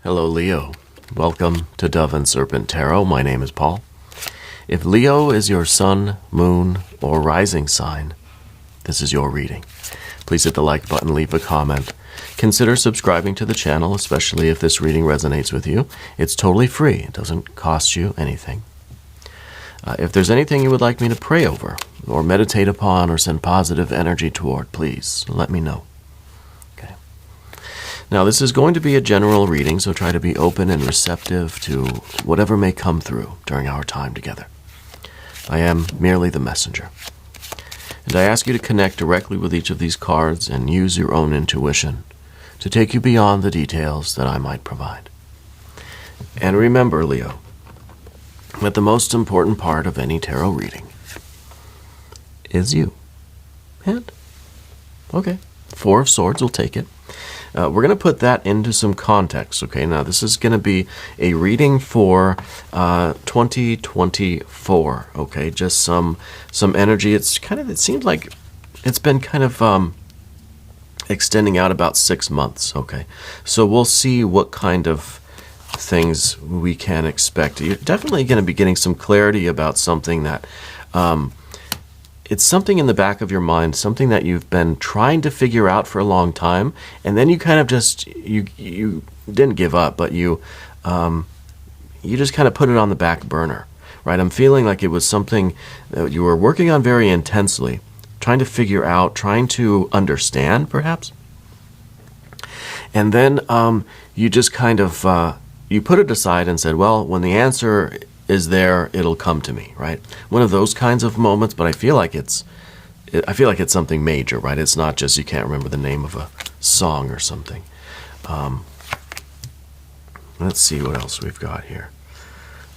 Hello, Leo. Welcome to Dove and Serpent Tarot. My name is Paul. If Leo is your sun, moon, or rising sign, this is your reading. Please hit the like button, leave a comment. Consider subscribing to the channel, especially if this reading resonates with you. It's totally free. It doesn't cost you anything. If there's anything you would like me to pray over, or meditate upon, or send positive energy toward, please let me know. Okay. Now, this is going to be a general reading, so try to be open and receptive to whatever may come through during our time together. I am merely the messenger. And I ask you to connect directly with each of these cards and use your own intuition to take you beyond the details that I might provide. And remember, Leo, that the most important part of any tarot reading is you. And, okay, Four of Swords, we'll take it. We're going to put that into some context, okay? Now, this is going to be a reading for 2024, okay? Just some energy. It seems like it's been kind of extending out about 6 months, okay? So we'll see what kind of things we can expect. You're definitely going to be getting some clarity about something that it's something in the back of your mind, something that you've been trying to figure out for a long time, and then you kind of just you didn't give up, but you just kind of put it on the back burner, right? I'm feeling like it was something that you were working on very intensely, trying to figure out, trying to understand, perhaps, and then you just kind of you put it aside and said, well, when the answer is there, it'll come to me, right? One of those kinds of moments, but I feel like it's something major, right? It's not just you can't remember the name of a song or something. Let's see what else we've got here.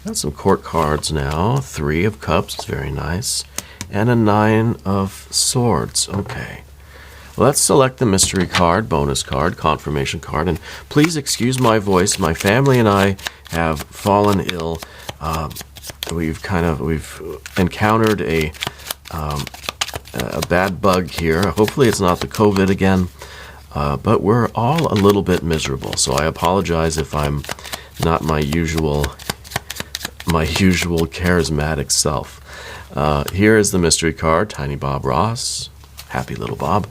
Got some court cards now. 3 of Cups, it's very nice. And a 9 of Swords, okay. Let's select the mystery card, bonus card, confirmation card, and please excuse my voice. My family and I have fallen ill. We've encountered a bad bug here. Hopefully it's not the COVID again, but we're all a little bit miserable. So I apologize if I'm not my usual charismatic self. Here is the mystery card, Tiny Bob Ross, happy little Bob.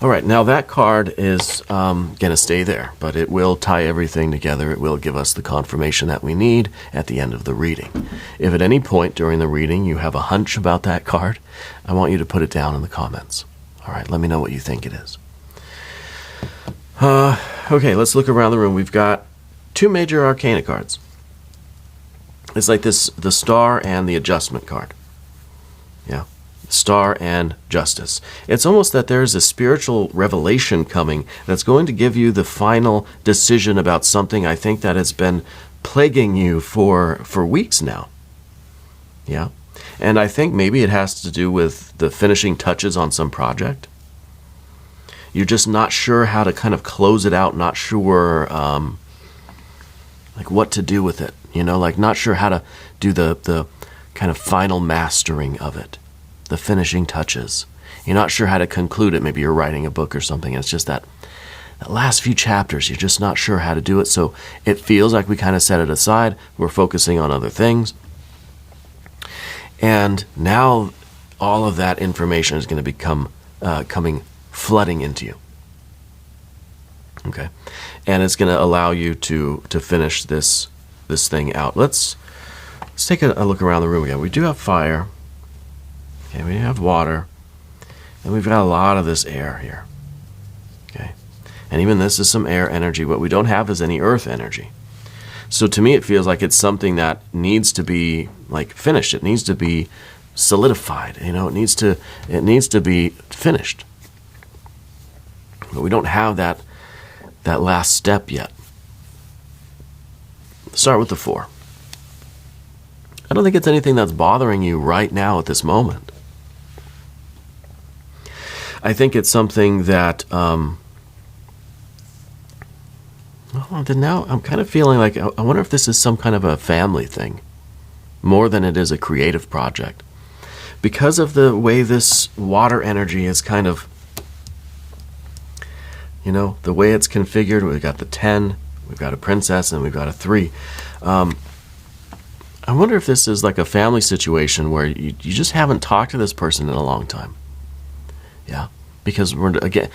All right, now that card is going to stay there, but it will tie everything together. It will give us the confirmation that we need at the end of the reading. If at any point during the reading you have a hunch about that card, I want you to put it down in the comments. All right, let me know what you think it is. Okay, let's look around the room. We've got 2 major arcana cards. It's like this, the Star and the Adjustment card. Yeah. Star and Justice. It's almost that there's a spiritual revelation coming that's going to give you the final decision about something I think that has been plaguing you for weeks now. Yeah. And I think maybe it has to do with the finishing touches on some project. You're just not sure how to kind of close it out, not sure like what to do with it. You know, like not sure how to do the kind of final mastering of it. The finishing touches. You're not sure how to conclude it. Maybe you're writing a book or something, and it's just that last few chapters, you're just not sure how to do it, so it feels like we kind of set it aside. We're focusing on other things. And now all of that information is going to become flooding into you. Okay? And it's going to allow you to finish this thing out. Let's take a look around the room again. We do have fire. Okay, we have water, and we've got a lot of this air here. Okay, and even this is some air energy. What we don't have is any earth energy. So to me, it feels like it's something that needs to be like finished. It needs to be solidified. You know, it needs to be finished. But we don't have that last step yet. Let's start with the 4. I don't think it's anything that's bothering you right now at this moment. I think it's something that, now I'm kind of feeling like, I wonder if this is some kind of a family thing, more than it is a creative project. Because of the way this water energy is kind of You know, the way it's configured, we've got the 10, we've got a princess, and we've got a 3. I wonder if this is like a family situation where you just haven't talked to this person in a long time. Yeah, because we're, again,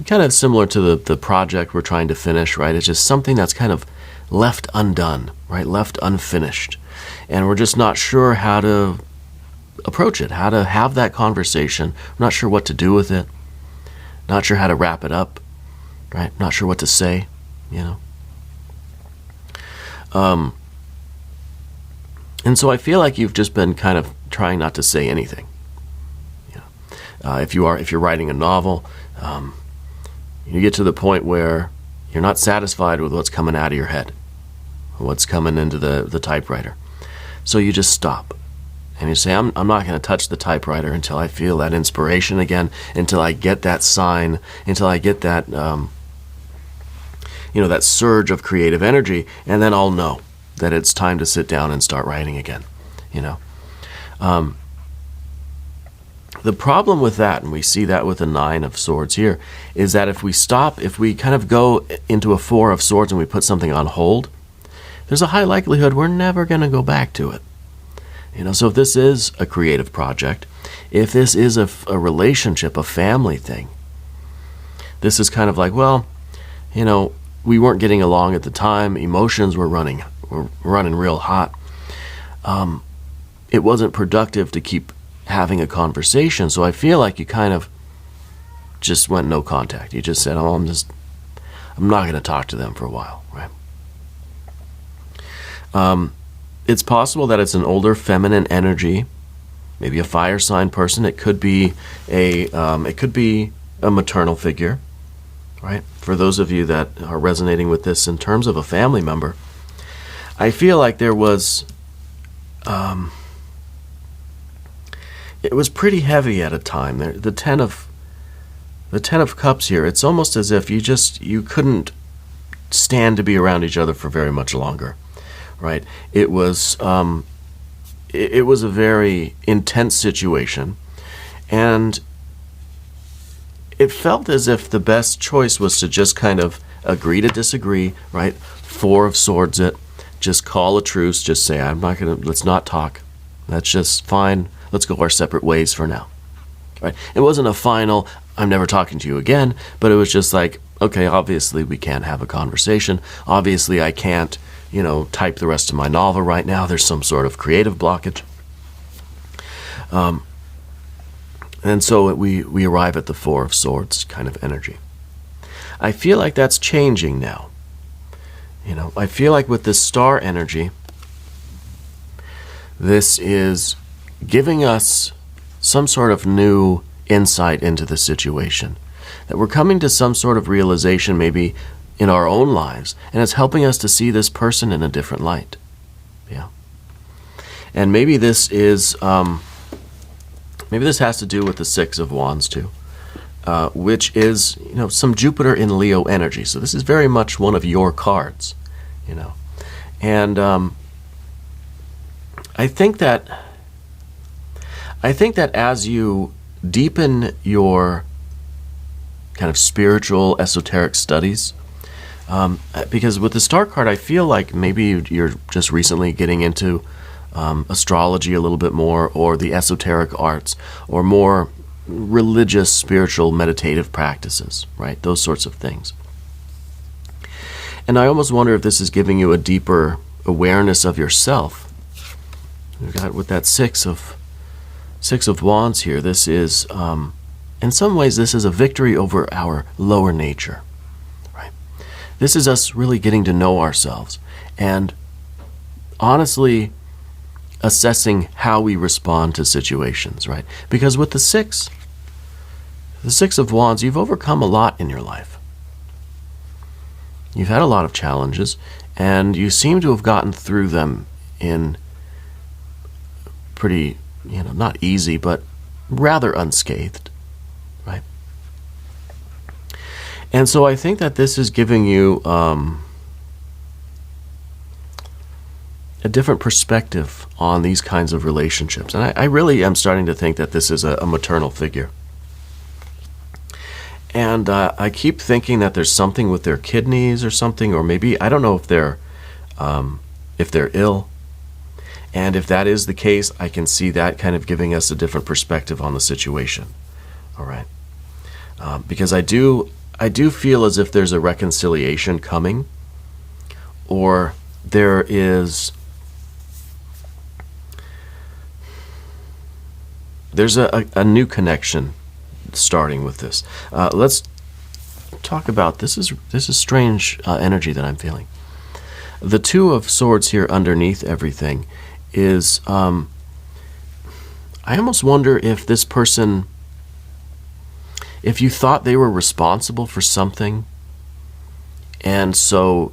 kind of similar to the project we're trying to finish, right? It's just something that's kind of left undone, right? Left unfinished. And we're just not sure how to approach it, how to have that conversation. We're not sure what to do with it. Not sure how to wrap it up, right? Not sure what to say, you know. And so I feel like you've just been kind of trying not to say anything. You know, if you're writing a novel, you get to the point where you're not satisfied with what's coming out of your head, what's coming into the typewriter. So you just stop. And you say, I'm not going to touch the typewriter until I feel that inspiration again, until I get that sign, until I get that, that surge of creative energy, and then I'll know that it's time to sit down and start writing again, you know. The problem with that, and we see that with the 9 of Swords here, is that if we stop, if we kind of go into a 4 of Swords and we put something on hold, there's a high likelihood we're never going to go back to it. You know, so if this is a creative project, if this is a relationship, a family thing, this is kind of like, well, you know, we weren't getting along at the time, emotions were running real hot. It wasn't productive to keep having a conversation, so I feel like you kind of just went no contact. You just said, oh, I'm not going to talk to them for a while, right? It's possible that it's an older feminine energy, maybe a fire sign person. It could be a maternal figure, right? For those of you that are resonating with this in terms of a family member, I feel like there was, it was pretty heavy at a time. The 10 of Cups here, it's almost as if you couldn't stand to be around each other for very much longer, right? It was a very intense situation, and it felt as if the best choice was to just kind of agree to disagree, right? 4 of Swords it. Just call a truce. Just say, let's not talk. That's just fine. Let's go our separate ways for now. Right? It wasn't a final, I'm never talking to you again, but it was just like, okay, obviously we can't have a conversation. Obviously I can't, type the rest of my novel right now. There's some sort of creative blockage. And so we arrive at the 4 of Swords kind of energy. I feel like that's changing now. I feel like with this star energy, this is giving us some sort of new insight into the situation. That we're coming to some sort of realization maybe in our own lives, and it's helping us to see this person in a different light. Yeah. And maybe this is, maybe this has to do with the 6 of Wands too. Which is, some Jupiter in Leo energy. So this is very much one of your cards, And I think that as you deepen your kind of spiritual, esoteric studies, because with the Star card, I feel like maybe you're just recently getting into astrology a little bit more, or the esoteric arts, or more religious, spiritual, meditative practices, right? Those sorts of things. And I almost wonder if this is giving you a deeper awareness of yourself. We've got with that 6 of Wands here, this is, in some ways, this is a victory over our lower nature, right? This is us really getting to know ourselves and honestly assessing how we respond to situations, right? Because with the 6 of Wands, you've overcome a lot in your life. You've had a lot of challenges, and you seem to have gotten through them in pretty, not easy, but rather unscathed, right? And so I think that this is giving you a different perspective on these kinds of relationships. And I really am starting to think that this is a maternal figure. And I keep thinking that there's something with their kidneys or something, or maybe, I don't know if they're ill. And if that is the case, I can see that kind of giving us a different perspective on the situation. All right. Because I do feel as if there's a reconciliation coming, or there's a new connection starting with this. Let's talk about this. Is strange energy that I'm feeling. The Two of Swords here underneath everything is, I almost wonder if this person, if you thought they were responsible for something, and so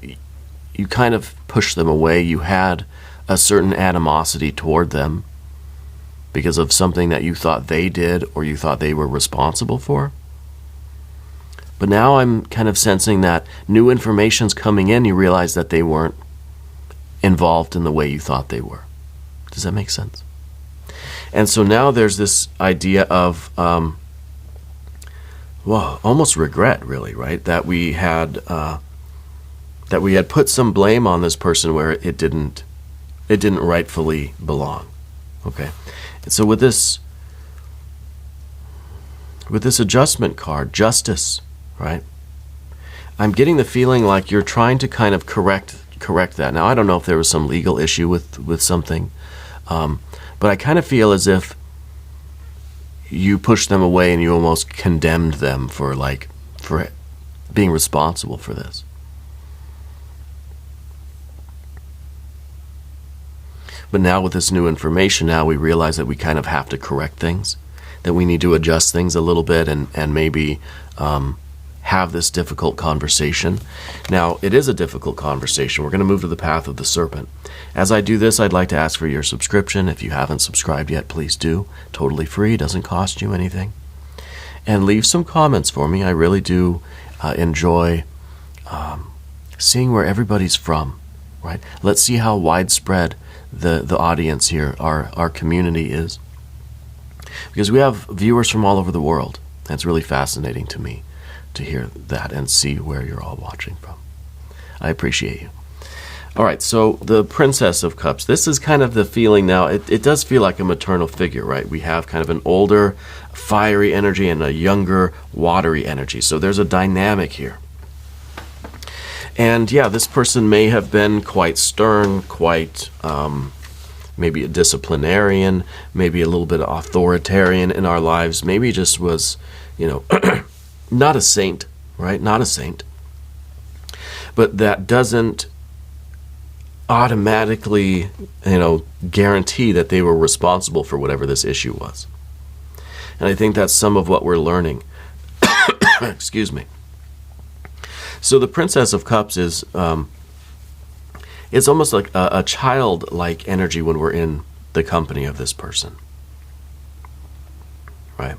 you kind of pushed them away, you had a certain animosity toward them because of something that you thought they did or you thought they were responsible for. But now I'm kind of sensing that new information's coming in, you realize that they weren't involved in the way you thought they were. Does that make sense? And so now there's this idea of, almost regret, really, right? That we had put some blame on this person where it didn't rightfully belong. Okay, and so with this adjustment card, justice, right? I'm getting the feeling like you're trying to kind of correct that. Now, I don't know if there was some legal issue with something, but I kind of feel as if you pushed them away and you almost condemned them for being responsible for this. But now with this new information, now we realize that we kind of have to correct things, that we need to adjust things a little bit and maybe have this difficult conversation. Now, it is a difficult conversation. We're going to move to the path of the serpent. As I do this, I'd like to ask for your subscription. If you haven't subscribed yet, please do. Totally free, doesn't cost you anything. And leave some comments for me. I really do enjoy seeing where everybody's from, right? Let's see how widespread the audience here, our community is. Because we have viewers from all over the world. That's really fascinating to me to hear that and see where you're all watching from. I appreciate you. All right, so the Princess of Cups. This is kind of the feeling now. It does feel like a maternal figure, right? We have kind of an older, fiery energy and a younger, watery energy. So there's a dynamic here. And yeah, this person may have been quite stern, quite maybe a disciplinarian, maybe a little bit authoritarian in our lives, maybe just was, not a saint, right? Not a saint. But that doesn't automatically, guarantee that they were responsible for whatever this issue was. And I think that's some of what we're learning. Excuse me. So the Princess of Cups is, it's almost like a childlike energy when we're in the company of this person, right?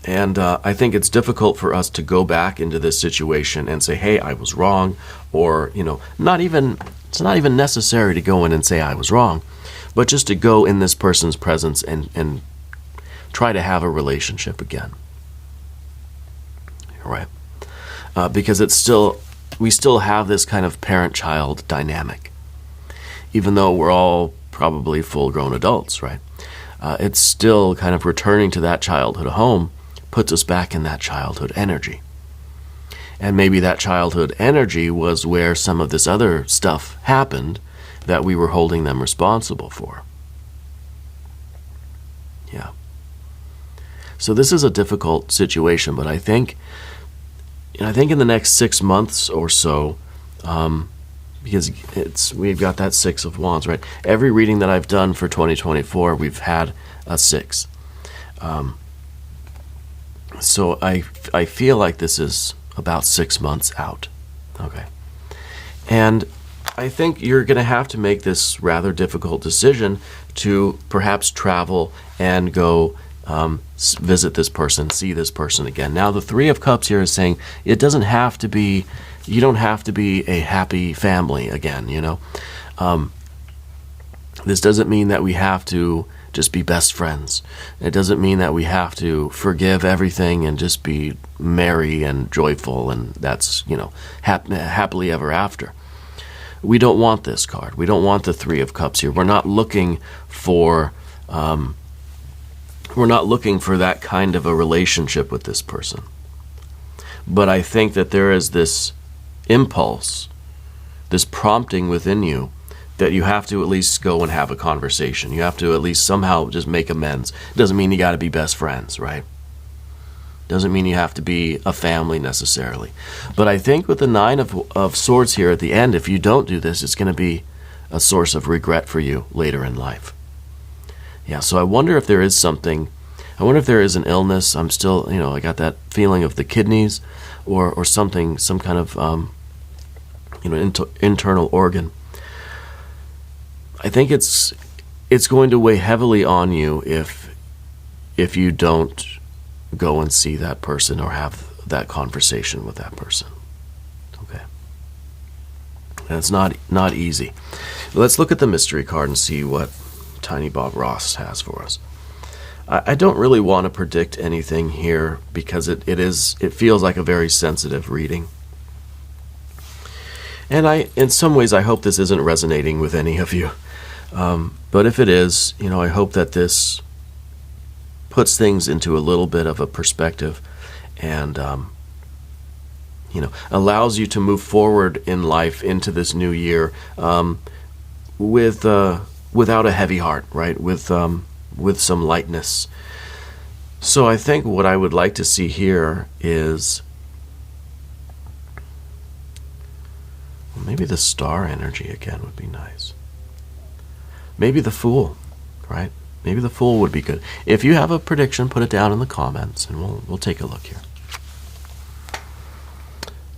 And I think it's difficult for us to go back into this situation and say, hey, I was wrong, or, it's not even necessary to go in and say I was wrong, but just to go in this person's presence and try to have a relationship again, right? Because we still have this kind of parent-child dynamic, even though we're all probably full-grown adults, right? It's still kind of returning to that childhood home puts us back in that childhood energy. And maybe that childhood energy was where some of this other stuff happened that we were holding them responsible for. Yeah. So this is a difficult situation, but I think in the next 6 months or so, because we've got that Six of Wands, right? Every reading that I've done for 2024, we've had a 6. So I feel like this is about 6 months out. Okay. And I think you're going to have to make this rather difficult decision to perhaps travel and go visit this person, see this person again. Now, the Three of Cups here is saying you don't have to be a happy family again, This doesn't mean that we have to just be best friends. It doesn't mean that we have to forgive everything and just be merry and joyful, and that's, happily ever after. We don't want this card. We don't want the Three of Cups here. We're not looking for that kind of a relationship with this person. But I think that there is this impulse, this prompting within you, that you have to at least go and have a conversation. You have to at least somehow just make amends. It doesn't mean you got to be best friends, right? Doesn't mean you have to be a family necessarily. But I think with the Nine of Swords here at the end, if you don't do this, it's going to be a source of regret for you later in life. Yeah, so I wonder if there is something. I wonder if there is an illness. I'm still, I got that feeling of the kidneys or something, some kind of, internal organ. I think it's going to weigh heavily on you if you don't go and see that person or have that conversation with that person. Okay. And it's not easy. Let's look at the mystery card and see what Tiny Bob Ross has for us. I don't really want to predict anything here because it feels like a very sensitive reading. And in some ways, I hope this isn't resonating with any of you. But if it is, I hope that this puts things into a little bit of a perspective and, allows you to move forward in life into this new year without a heavy heart, right? With some lightness. So I think what I would like to see here is maybe the star energy again would be nice. Maybe the Fool, right? Maybe the Fool would be good. If you have a prediction, put it down in the comments, and we'll take a look here.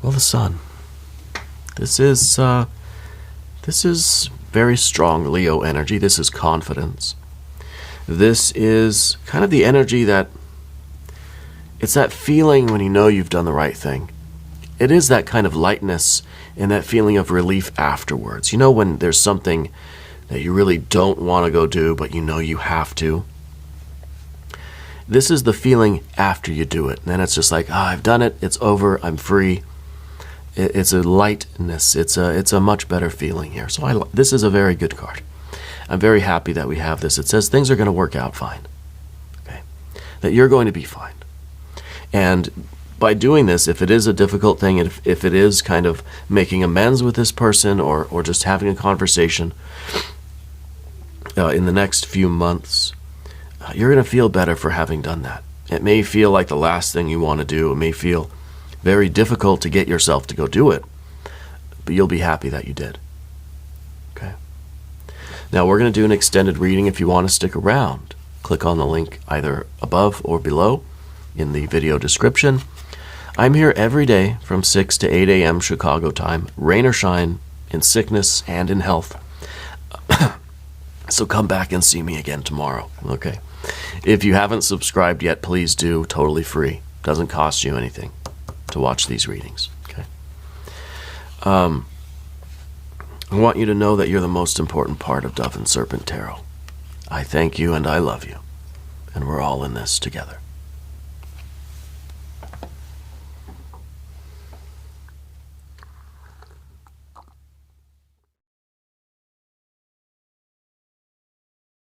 Well, the Sun. This is very strong Leo energy. This is confidence. This is kind of the energy that it's that feeling when you know you've done the right thing. It is that kind of lightness and that feeling of relief afterwards. When there's something that you really don't want to go do, but you have to. This is the feeling after you do it. And then it's just like, I've done it. It's over. I'm free. It's a lightness. It's a much better feeling here. So this is a very good card. I'm very happy that we have this. It says things are going to work out fine. Okay? That you're going to be fine. And by doing this, if it is a difficult thing, if it is kind of making amends with this person or just having a conversation in the next few months, you're going to feel better for having done that. It may feel like the last thing you want to do. It may feel very difficult to get yourself to go do it, but you'll be happy that you did. Okay. Now we're going to do an extended reading. If you want to stick around, click on the link either above or below in the video description. I'm here every day from 6 to 8 a.m. Chicago time, rain or shine, in sickness and in health. So come back and see me again tomorrow, okay? If you haven't subscribed yet, please do. Totally free. Doesn't cost you anything to watch these readings, okay? I want you to know that you're the most important part of Dove and Serpent Tarot. I thank you and I love you, and we're all in this together.